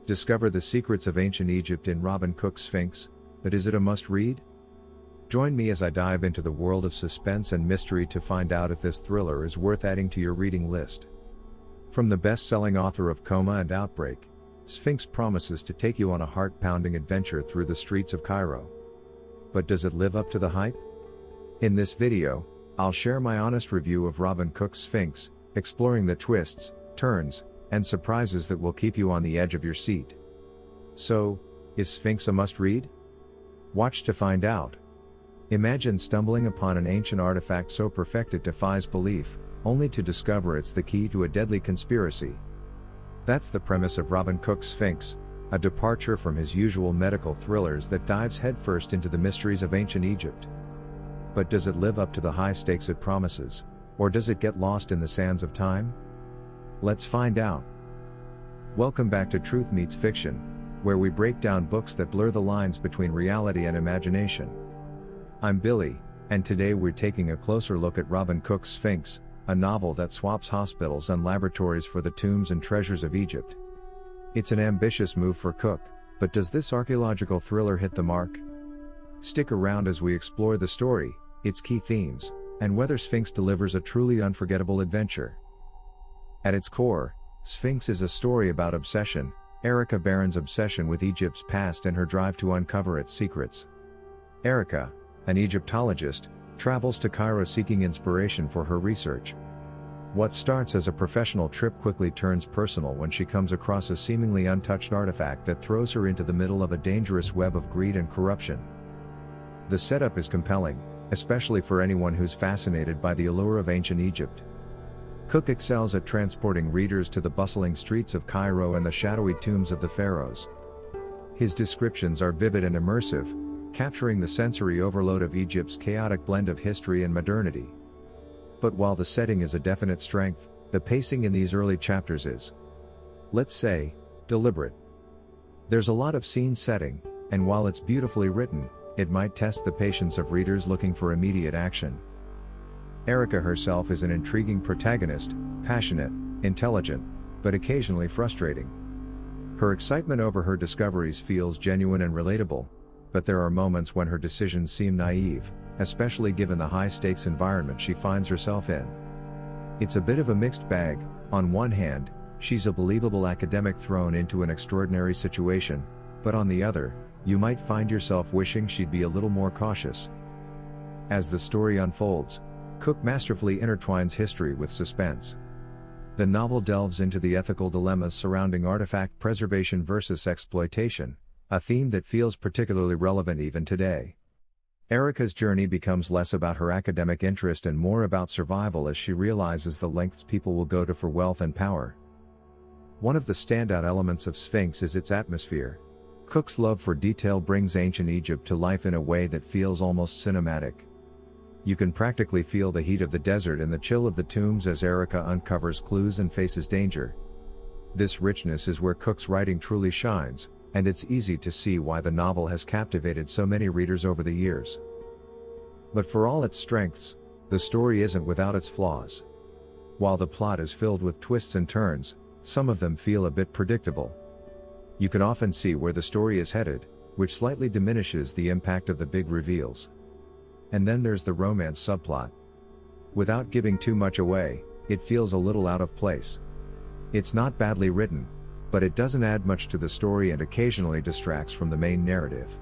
Discover the secrets of ancient Egypt in Robin Cook's Sphinx, but is it a must-read? Join me as I dive into the world of suspense and mystery to find out if this thriller is worth adding to your reading list. From the best-selling author of Coma and Outbreak, Sphinx promises to take you on a heart-pounding adventure through the streets of Cairo. But does it live up to the hype? In this video, I'll share my honest review of Robin Cook's Sphinx, exploring the twists, turns, and surprises that will keep you on the edge of your seat. So, is Sphinx a must-read? Watch to find out. Imagine stumbling upon an ancient artifact so perfect it defies belief, only to discover it's the key to a deadly conspiracy. That's the premise of Robin Cook's Sphinx, a departure from his usual medical thrillers that dives headfirst into the mysteries of ancient Egypt. But does it live up to the high stakes it promises, or does it get lost in the sands of time? Let's find out. Welcome back to Truth Meets Fiction, where we break down books that blur the lines between reality and imagination. I'm Billy, and today we're taking a closer look at Robin Cook's Sphinx, a novel that swaps hospitals and laboratories for the tombs and treasures of Egypt. It's an ambitious move for Cook, but does this archaeological thriller hit the mark? Stick around as we explore the story, its key themes, and whether Sphinx delivers a truly unforgettable adventure. At its core, Sphinx is a story about obsession, Erica Barron's obsession with Egypt's past and her drive to uncover its secrets. Erica, an Egyptologist, travels to Cairo seeking inspiration for her research. What starts as a professional trip quickly turns personal when she comes across a seemingly untouched artifact that throws her into the middle of a dangerous web of greed and corruption. The setup is compelling, especially for anyone who's fascinated by the allure of ancient Egypt. Cook excels at transporting readers to the bustling streets of Cairo and the shadowy tombs of the pharaohs. His descriptions are vivid and immersive, capturing the sensory overload of Egypt's chaotic blend of history and modernity. But while the setting is a definite strength, the pacing in these early chapters is, let's say, deliberate. There's a lot of scene setting, and while it's beautifully written, it might test the patience of readers looking for immediate action. Erica herself is an intriguing protagonist, passionate, intelligent, but occasionally frustrating. Her excitement over her discoveries feels genuine and relatable, but there are moments when her decisions seem naive, especially given the high-stakes environment she finds herself in. It's a bit of a mixed bag. On one hand, she's a believable academic thrown into an extraordinary situation, but on the other, you might find yourself wishing she'd be a little more cautious. As the story unfolds, Cook masterfully intertwines history with suspense. The novel delves into the ethical dilemmas surrounding artifact preservation versus exploitation, a theme that feels particularly relevant even today. Erica's journey becomes less about her academic interest and more about survival as she realizes the lengths people will go to for wealth and power. One of the standout elements of Sphinx is its atmosphere. Cook's love for detail brings ancient Egypt to life in a way that feels almost cinematic. You can practically feel the heat of the desert and the chill of the tombs as Erica uncovers clues and faces danger. This richness is where Cook's writing truly shines, and it's easy to see why the novel has captivated so many readers over the years. But for all its strengths, the story isn't without its flaws. While the plot is filled with twists and turns, some of them feel a bit predictable. You can often see where the story is headed, which slightly diminishes the impact of the big reveals. And then there's the romance subplot. Without giving too much away, it feels a little out of place. It's not badly written, but it doesn't add much to the story and occasionally distracts from the main narrative.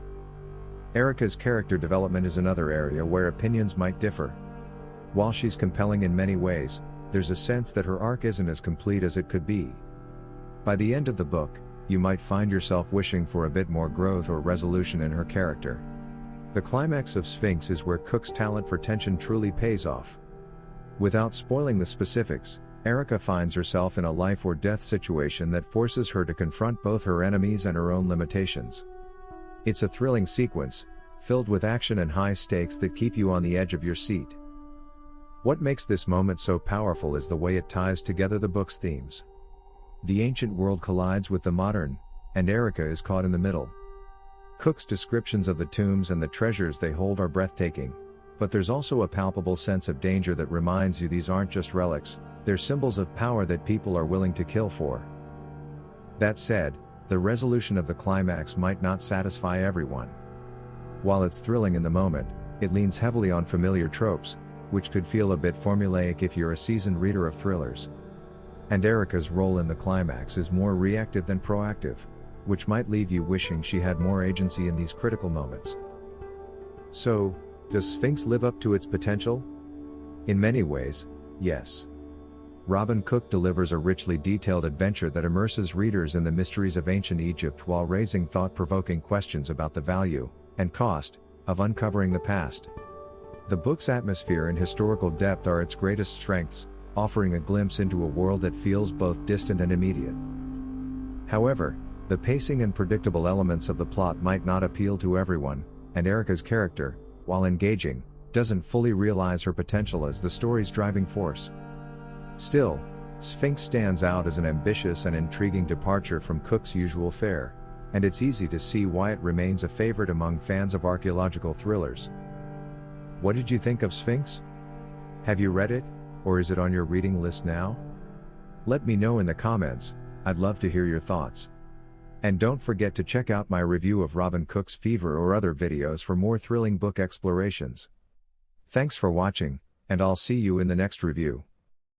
Erica's character development is another area where opinions might differ. While she's compelling in many ways, there's a sense that her arc isn't as complete as it could be. By the end of the book, you might find yourself wishing for a bit more growth or resolution in her character. The climax of Sphinx is where Cook's talent for tension truly pays off. Without spoiling the specifics, Erica finds herself in a life or death situation that forces her to confront both her enemies and her own limitations. It's a thrilling sequence, filled with action and high stakes that keep you on the edge of your seat. What makes this moment so powerful is the way it ties together the book's themes. The ancient world collides with the modern, and Erica is caught in the middle. Cook's descriptions of the tombs and the treasures they hold are breathtaking, but there's also a palpable sense of danger that reminds you these aren't just relics, they're symbols of power that people are willing to kill for. That said, the resolution of the climax might not satisfy everyone. While it's thrilling in the moment, it leans heavily on familiar tropes, which could feel a bit formulaic if you're a seasoned reader of thrillers. And Erica's role in the climax is more reactive than proactive, which might leave you wishing she had more agency in these critical moments. So, does Sphinx live up to its potential? In many ways, yes. Robin Cook delivers a richly detailed adventure that immerses readers in the mysteries of ancient Egypt while raising thought-provoking questions about the value and cost of uncovering the past. The book's atmosphere and historical depth are its greatest strengths, offering a glimpse into a world that feels both distant and immediate. However, the pacing and predictable elements of the plot might not appeal to everyone, and Erica's character, while engaging, doesn't fully realize her potential as the story's driving force. Still, Sphinx stands out as an ambitious and intriguing departure from Cook's usual fare, and it's easy to see why it remains a favorite among fans of archaeological thrillers. What did you think of Sphinx? Have you read it, or is it on your reading list now? Let me know in the comments, I'd love to hear your thoughts. And don't forget to check out my review of Robin Cook's Fever or other videos for more thrilling book explorations. Thanks for watching, and I'll see you in the next review.